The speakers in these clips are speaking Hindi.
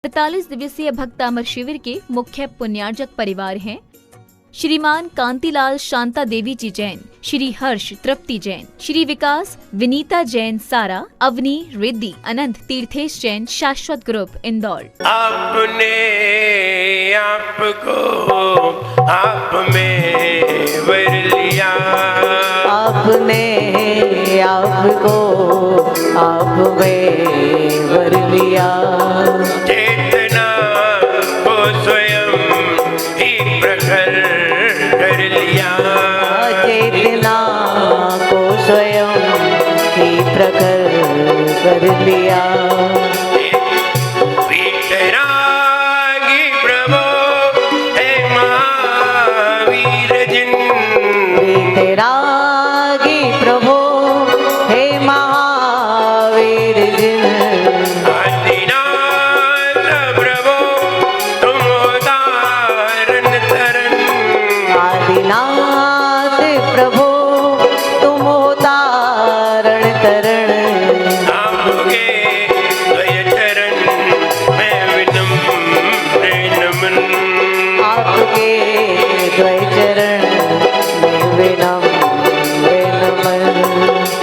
48 दिवसीय भक्त अमर शिविर के मुख्य पुण्यार्जक परिवार हैं श्रीमान कांतिलाल शांता देवी जी जैन, श्री हर्ष तृप्ति जैन, श्री विकास विनीता जैन सारा, अवनी रिद्धि अनंत तीर्थेश जैन, शाश्वत ग्रुप इंदौर। आपने आपको आप में वर लिया, आपने आपको आप में वर लिया, चेतना को स्वयं ही प्रखर कर लिया, चेतना को स्वयं ही प्रखर कर लिया। वीतरागी प्रभो है महावीर जिन, वीतरागी प्रभो हे महावीर जिन, आदिनाथ प्रभो तुम उदाहरण तरण, आदिनाथ प्रभो तुम उदाहरण तरण, आपके द्वय चरण मैं विनम्र नमन, आपके द्वय चरण में विनम्र नमन,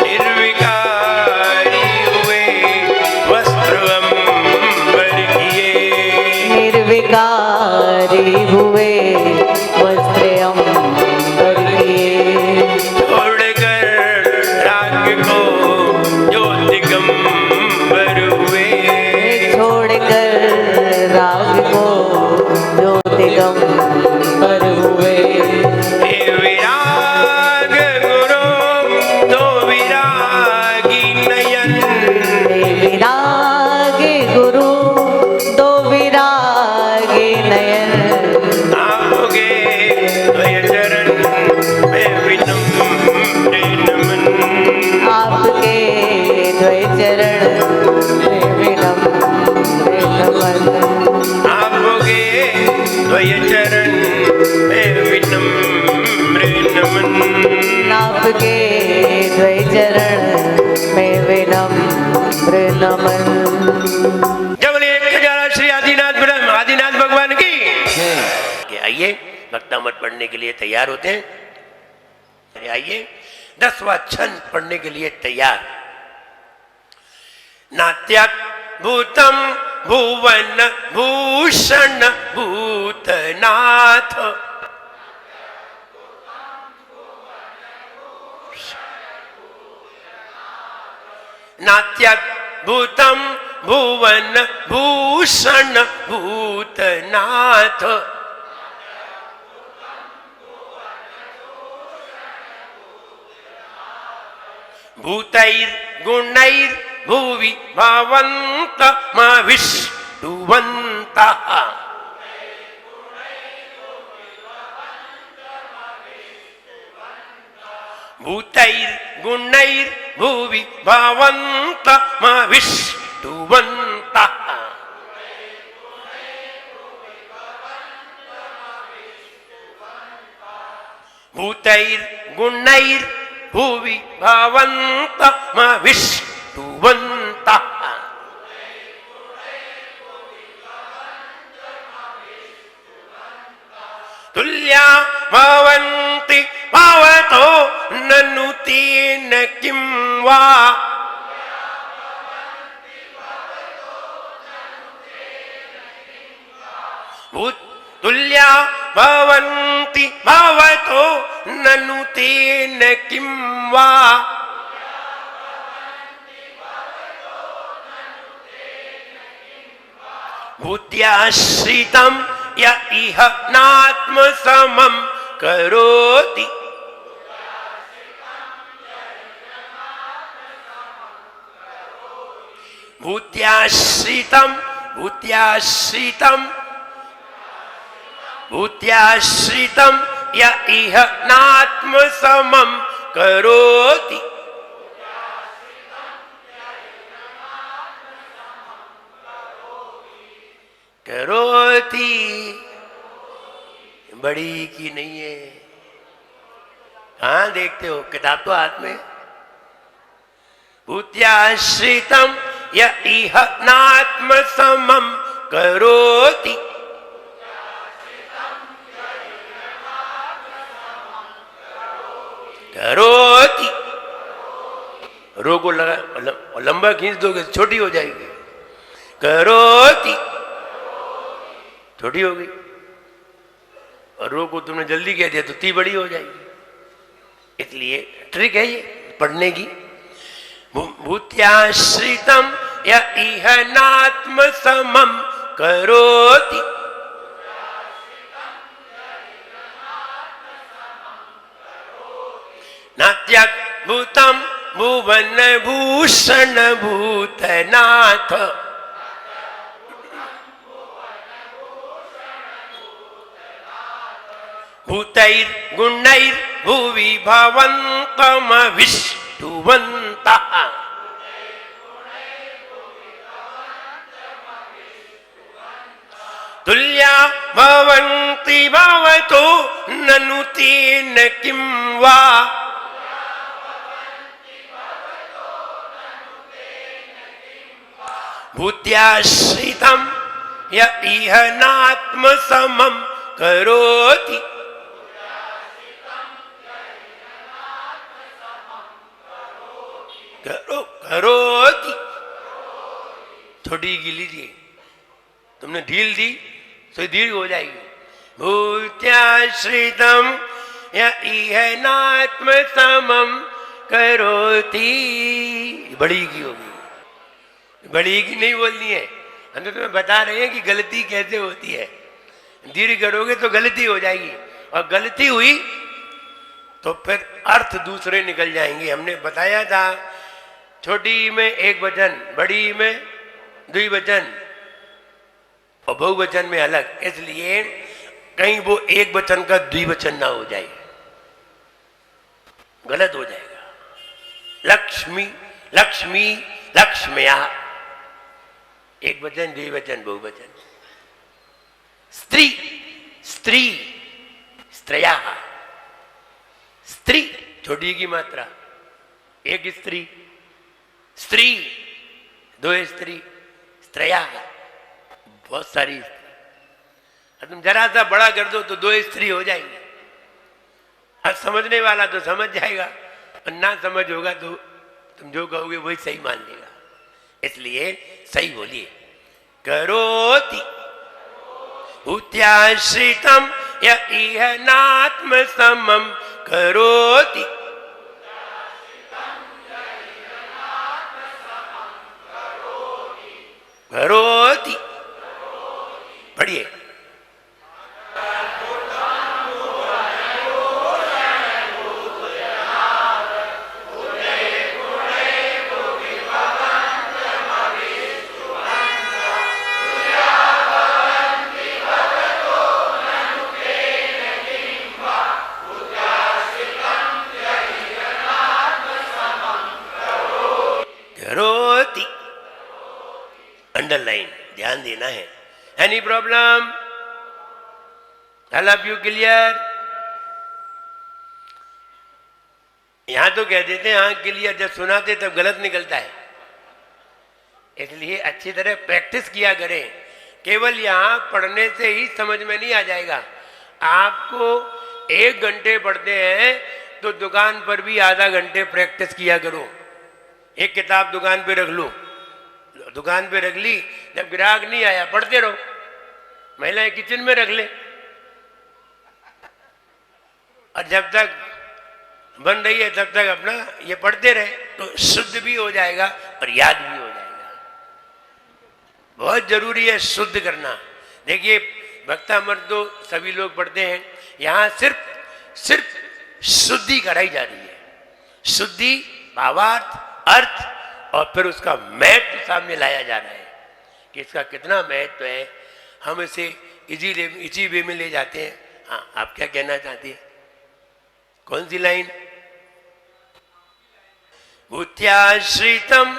निर्विकारी हुए वस्त्र अंबर किए, निर्विकारी हुए वस्त्र अंबर किए, छोड़कर राग को जो दिगंबर हुए, छोड़कर राग को जो दिगंबर हुए, हे विराग गुरु दो विरागी नयन, हे विरागी गुरु दो विरागी नयन, आपके द्वय चरण में विनम्र नमन, आपके द्वय चरण में विनम्र नमन, आपके द्वय चरण में विनम्र नमन, आपके द्वय चरण में विनम्र नमन। जब बोले 1000 श्री आदिनाथ भगवान की आइए भक्तामृत पढ़ने के लिए तैयार होते हैं। अरे आइए 10वां छंद पढ़ने के लिए तैयार। नाट्याद्भुतम भुवन भूषण भूतनाथ, नाट्याद्भुतम भुवन भूषण भूतनाथ, भूतैर्गुणैर्भुवि भावन्तमविष्टुवन्तः, भूतैर्गुणैर्भुवि भावन्तमविष्टुवन्तः, भूतैर्गुणैर्भुवि भावन्तमविष्टुवन्तः, तुल्या भवन्ति भवतो ननु तेन किं वा, तुल्या भवन्ति भवतो ननु तेन किं वा, भूत्याश्रितं य इह नात्मसमं करोति, भूत्याश्रितं भूत्याश्रितं य इह नात्मसमं करोति, करोति बड़ी की नहीं है। कहाँ देखते हो, किताब तो हाथ में। भूत्याश्रितम य इह नात्म समम करोति। करोति, रो को लगा लंबा खींच दोगे छोटी हो जाएगी। करोति, छोटी हो गई। और रो को तुमने जल्दी कह दिया तो ती बड़ी हो जाएगी। इसलिए ट्रिक है ये पढ़ने की। भूत्याश्रितम या इह नात्म समम करोति। नात्याग भूतम भुवन भूषण भूतनाथ। भूतैर गुणैर भुवि भवन्तम विष्णुवन्तः। तुल्या भवन्ति भवतो ननु तेन किं वा। भूत्याश्रितं य इह नात्म समं करोति। करोति, थोड़ी गिली दी, तुमने ढील दी तो दीर्घ हो जाएगी। भूत्याश्रितम या इह नात्म समम करोति, बड़ी की होगी। बड़ी की नहीं बोलनी है, हम तो तुम्हें बता रहे हैं कि गलती कैसे होती है। दीर्घ करोगे तो गलती हो जाएगी, और गलती हुई तो फिर अर्थ दूसरे निकल जाएंगे। हमने बताया था छोटी में एक वचन, बड़ी में द्विवचन और बहुवचन में अलग, इसलिए कहीं वो एक वचन का द्विवचन ना हो जाए, गलत हो जाएगा। लक्ष्मी लक्ष्मी लक्ष्म्या, एक वचन द्विवचन बहुवचन। स्त्री स्त्री स्त्रया, स्त्री छोटी की मात्रा, एक स्त्री, स्त्री दो स्त्री, स्त्रया बहुत सारी स्त्री। तुम जरा सा बड़ा कर दो तो दो स्त्री हो जाएंगी। अब समझने वाला तो समझ जाएगा, और ना समझ होगा तो तुम जो कहोगे वही सही मान लेगा। इसलिए सही बोलिए। करोति भूत्याश्रितम य इह नात्म समम करोति। करोति, पढ़िए। करोति, अंडरलाइन ध्यान देना है। Any problem? All of you clear? यहां तो कह देते हैं हाँ क्लियर, जब सुनाते तब गलत निकलता है। इसलिए अच्छी तरह प्रैक्टिस किया करें। केवल यहां पढ़ने से ही समझ में नहीं आ जाएगा। आपको 1 घंटे पढ़ते हैं तो दुकान पर भी आधा घंटे प्रैक्टिस किया करो। एक किताब दुकान पे रख लो, दुकान पे रख ली, जब ग्राहक नहीं आया पढ़ते रहो। महिलाएं किचन में रख ले, और जब तक बन रही है तब तक अपना ये पढ़ते रहे, तो शुद्ध भी हो जाएगा और याद भी हो जाएगा। बहुत जरूरी है शुद्ध करना। देखिए भक्तामृत तो सभी लोग पढ़ते हैं, यहाँ सिर्फ शुद्धि कराई जा रही है। शुद्धि भावार्थ अर्थ और फिर उसका महत्व सामने लाया जा रहा है कि इसका कितना महत्व है। हम इसे इसी वे में ले जाते हैं। हाँ, आप क्या कहना चाहते हैं? कौन सी लाइन? भूत्याश्रितम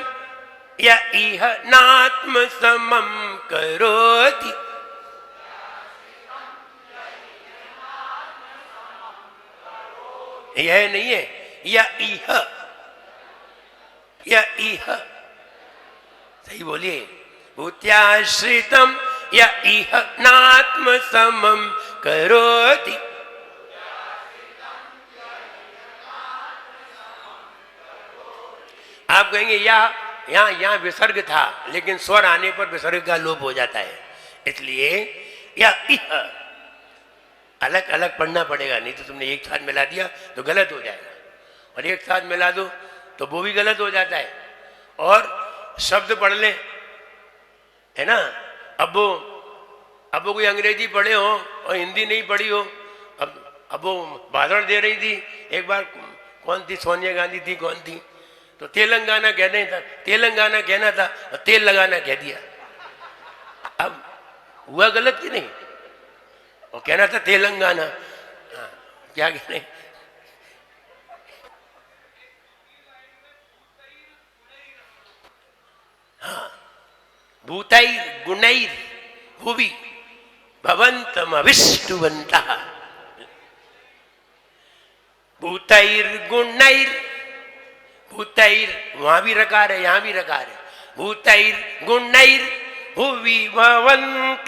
या इह नात्म समम करोति। यह नहीं है, या इह, सही बोलिए। भूत्याश्रितम या इह नात्म समम करोति। आप कहेंगे यहाँ विसर्ग था, लेकिन स्वर आने पर विसर्ग का लोप हो जाता है, इसलिए या इह अलग अलग पढ़ना पड़ेगा, नहीं तो तुमने एक साथ मिला दिया तो गलत हो जाएगा, और एक साथ मिला दो तो वो भी गलत हो जाता है। और शब्द पढ़ ले, है ना। अब वो कोई अंग्रेजी पढ़े हो और हिंदी नहीं पढ़ी हो, अब वो भाषण दे रही थी एक बार, कौन थी, सोनिया गांधी थी, कौन थी, तो तेलंगाना कहना था, तेल लगाना कह दिया। अब हुआ गलत कि नहीं, और कहना था तेलंगाना, हाँ, क्या कहने। हाँ, भूतैर गुणैर भुवि भवन्तमविष्टुवन्तः, भूतैर गुणैर, भूतैर वहां भी रकार है, यहां भी रकार है, भूतैर गुणैर भुवि भवन्तमविष्टुवन्तः।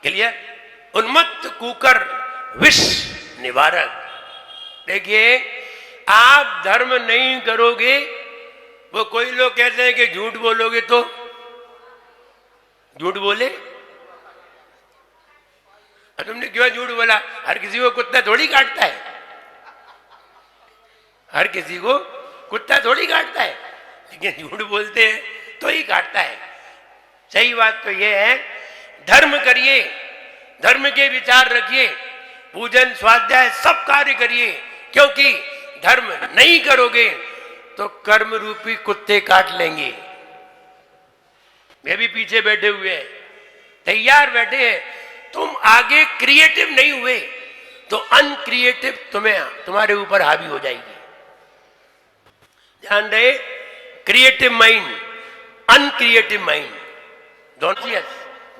क्लियर। उन्मत्त कुकर विष निवारक। देखिए, आप धर्म नहीं करोगे, वो कोई लोग कहते हैं कि झूठ बोलोगे तो झूठ बोले, तुमने क्यों झूठ बोला। हर किसी को कुत्ता थोड़ी काटता है, हर किसी को कुत्ता थोड़ी काटता है, लेकिन झूठ बोलते हैं तो ही काटता है। सही बात तो यह है, धर्म करिए, धर्म के विचार रखिए, पूजन स्वाध्याय सब कार्य करिए, क्योंकि धर्म नहीं करोगे तो कर्म रूपी कुत्ते काट लेंगे। वे भी पीछे बैठे हुए हैं, तैयार बैठे हैं। तुम आगे क्रिएटिव नहीं हुए तो अनक्रिएटिव तुम्हारे ऊपर हावी हो जाएगी। ध्यान रहे, क्रिएटिव माइंड, अनक्रिएटिव माइंड,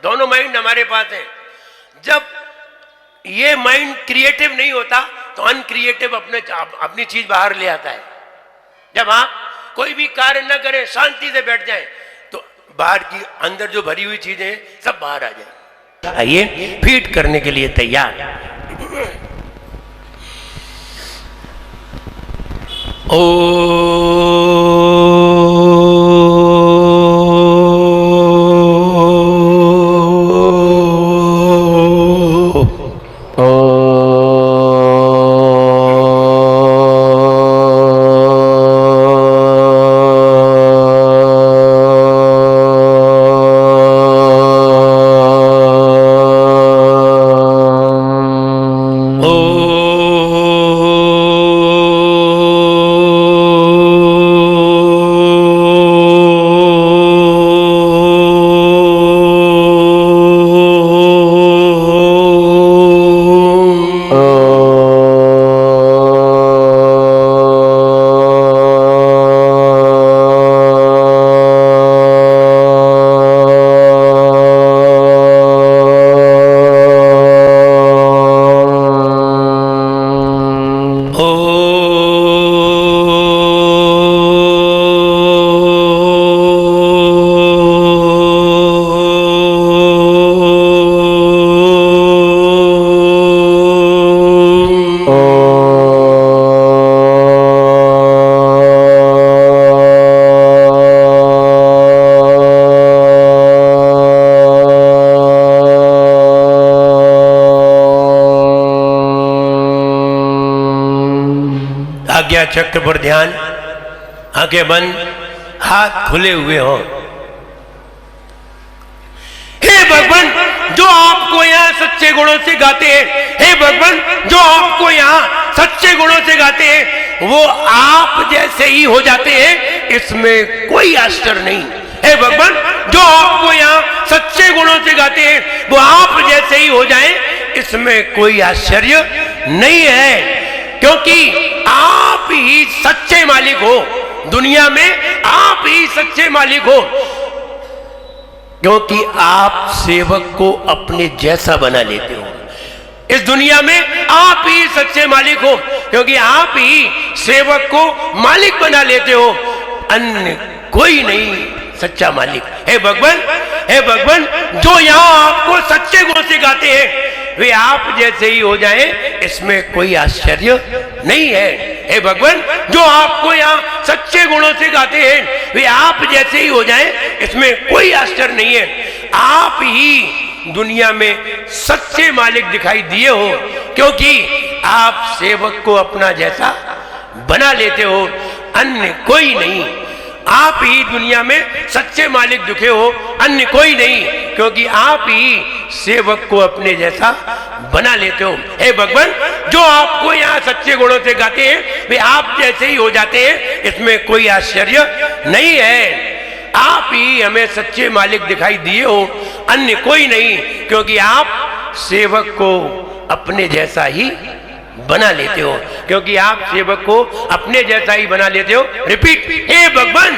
दोनों माइंड हमारे पास है। जब ये माइंड क्रिएटिव नहीं होता तो अनक्रिएटिव अपनी चीज बाहर ले आता है। जब आप कोई भी कार्य न करें, शांति से बैठ जाएं, तो बाहर की अंदर जो भरी हुई चीजें सब बाहर आ जाए। आइए, फीड करने के लिए तैयार। ओ आज्ञा चक्र पर ध्यान, आंखें बंद, हाथ खुले हुए हों। हे भगवान, जो आपको यहाँ सच्चे गुणों से गाते हैं, हे भगवान, जो आपको यहाँ सच्चे गुणों से गाते हैं, वो आप जैसे ही हो जाते हैं, इसमें कोई आश्चर्य नहीं। हे भगवान, जो आपको यहाँ सच्चे गुणों से गाते हैं, वो आप जैसे ही हो जाएं, इसमें कोई आश्चर्य नहीं है, क्योंकि आप ही सच्चे मालिक हो। दुनिया में आप ही सच्चे मालिक हो, क्योंकि आप सेवक को अपने जैसा बना लेते हो। इस दुनिया में आप ही सच्चे मालिक हो, क्योंकि आप ही सेवक को मालिक बना लेते हो, अन्य कोई नहीं सच्चा मालिक। हे भगवान, जो यहाँ आपको सच्चे गुण से गाते हैं वे आप जैसे ही हो जाएं, इसमें कोई आश्चर्य नहीं है। हे भगवान, जो आपको यहाँ सच्चे गुणों से गाते हैं वे आप जैसे ही हो जाएं, इसमें कोई आश्चर्य नहीं है। आप ही दुनिया में सच्चे मालिक दिखाई दिए हो, क्योंकि आप सेवक को अपना जैसा बना लेते हो, अन्य कोई नहीं। आप ही दुनिया में सच्चे मालिक दिखे हो, अन्य कोई नहीं, क्योंकि आप ही सेवक को अपने जैसा बना लेते हो। हे भगवान, जो आपको यहाँ सच्चे गुणों से गाते हैं वे आप जैसे ही हो जाते हैं, इसमें कोई आश्चर्य नहीं है। आप ही हमें सच्चे मालिक दिखाई दिए हो, अन्य कोई नहीं, क्योंकि आप सेवक को अपने जैसा ही बना लेते हो, क्योंकि आप सेवक को अपने जैसा ही बना लेते हो। रिपीट, हे भगवान,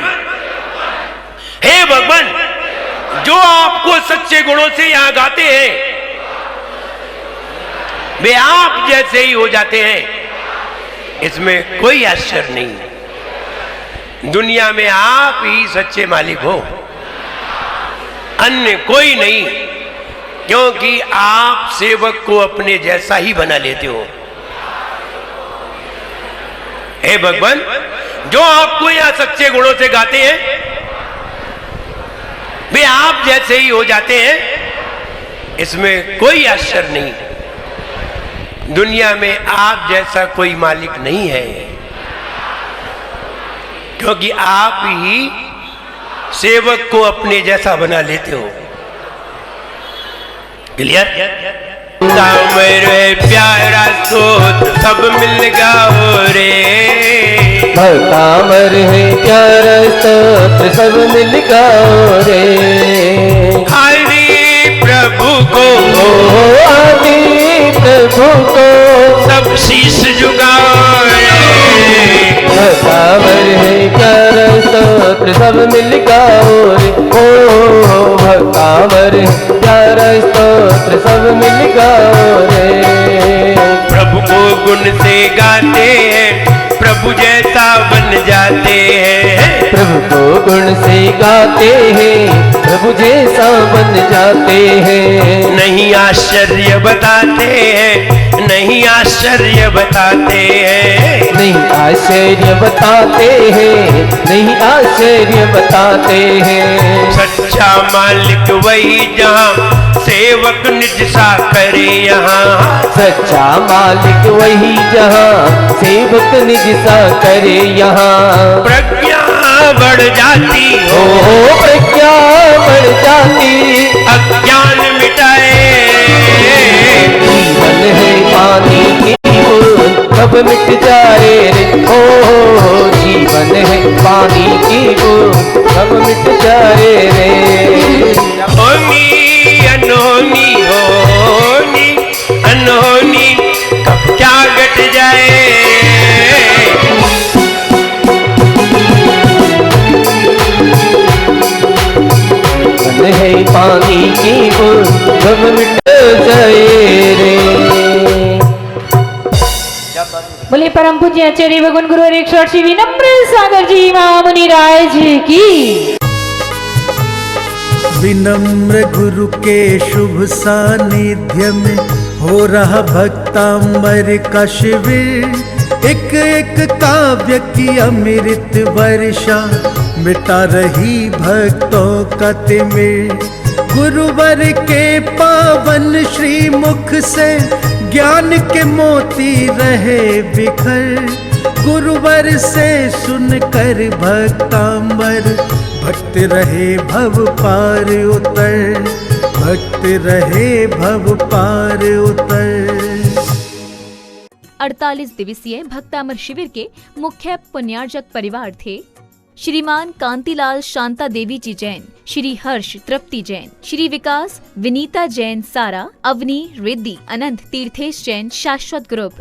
जो आपको सच्चे गुणों से यहां गाते हैं वे आप जैसे ही हो जाते हैं, इसमें कोई आश्चर्य नहीं। दुनिया में आप ही सच्चे मालिक हो, अन्य कोई नहीं, क्योंकि आप सेवक को अपने जैसा ही बना लेते हो। हे भगवान, जो आपको यहां सच्चे गुणों से गाते हैं वे आप जैसे ही हो जाते हैं, इसमें कोई आश्चर्य नहीं। दुनिया में आप जैसा कोई मालिक नहीं है, क्योंकि आप ही सेवक को अपने जैसा बना लेते हो। क्लियर? मेरे प्यारा सोत सब मिल गाओ रे, भक्तामर है प्यारा स्तोत्र सब मिल गाओ रे। आदि प्रभु को, आदि प्रभु को सब शीश झुकाओ रे। भक्तामर है प्यारा स्तोत्र सब मिल गाओ रे। ओ भक्तामर है प्यारा स्तोत्र सब मिल गाओ रे। प्रभु को गुण से गाते हैं, प्रभु जैसा बन जाते हैं। प्रभु को गुण से गाते हैं, प्रभु जैसा बन जाते हैं। नहीं आश्चर्य बताते हैं, नहीं आश्चर्य बताते हैं, नहीं आश्चर्य बताते हैं, नहीं आश्चर्य बताते हैं। सच्चा मालिक वही जहाँ सेवक निज सा करे यहाँ। सच्चा मालिक वही जहाँ सेवक निज सा करे यहाँ। प्रज्ञा बढ़ जाती हो, प्रज्ञा बढ़ जाती, अज्ञान मिटाए। जीवन है पानी की बूंद कब मिट जाए रे। ओ जीवन है पानी की बूंद कब मिट जाए रे। होनी अनहोनी, होनी अनहोनी कब क्या घट जाए। मन है पानी की बूंद कब मिट जाए रे। बोले परम पूज्य आचार्य भगवान गुरु और 108 विनम्र सागर जी महामुनि राय जी की। विनम्र गुरु के शुभ सानिध्य में हो रहा भक्तांबर का शिविर। एक एक काव्य की अमृत वर्षा मिटा रही भक्तों का तिमिर। गुरुवर के पावन श्री मुख से ज्ञान के मोती रहे बिखर। गुरुवर से सुनकर भक्तांबर भक्त रहे भव पार उतर, भक्त रहे भव पार उतर। 48 दिवसीय भक्तामर शिविर के मुख्य पुण्यार्जक परिवार थे श्रीमान कांतिलाल शांता देवी जी जैन, श्री हर्ष तृप्ति जैन, श्री विकास विनीता जैन सारा, अवनी रिद्धि, अनंत तीर्थेश जैन शाश्वत ग्रुप।